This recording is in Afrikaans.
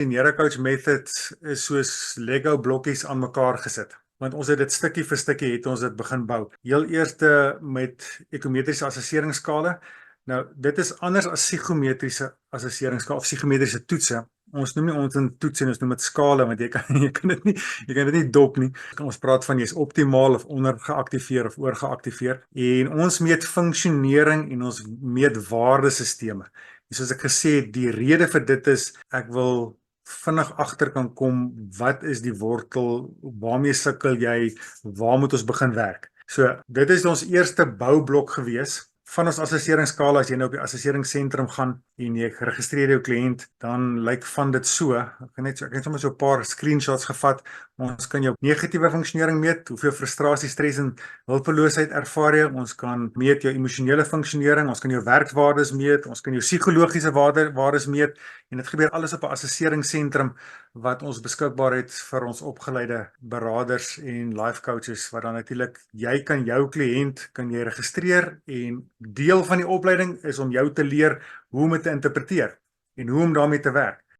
Die Neurocoach method is soos Lego blokkies aan mekaar gesit. Want ons het dit stukkie vir stukkie het ons dit begin bou. Heel eerste met ekometriese assesseringsskale. Nou, dit is anders as psigometriese assesseringsskale of psigometriese toetse. Ons noem nie ons in toetse, ons noem dit skale, want jy kan dit nie dop nie. Ons praat van jy is optimaal of ondergeaktiveer of oorgeaktiveer. En ons meet funksionering en ons meet waardesisteme. En soos ek gesê het, die rede vir dit is, ek wil vinnig agter kan kom, wat is die wortel, waarmee sukkel jy, waar moet ons begin werk? So, dit is ons eerste boublok gewees. Van ons assesseringsskala, as jy nou op die assesseringsentrum gaan en jy registreer jou kliënt, dan lyk van dit so. Ek het sommer so 'n paar screenshots gevat. Ons kan jou negatiewe funksionering meet, hoeveel frustrasie, stres en hulpeloosheid ervaar jy. Ons kan meet jou emosionele funksionering, ons kan jou werkwaardes meet, ons kan jou psigologiese waardes meet, en dit gebeur alles op 'n assesseringsentrum wat ons beskikbaar het vir ons opgeleide beraders en life coaches, wat dan natuurlik, jy kan jou kliënt kan jy registreer, en deel van die opleiding is om jou te leer hoe om dit te interpreteer en hoe om daarmee te werk.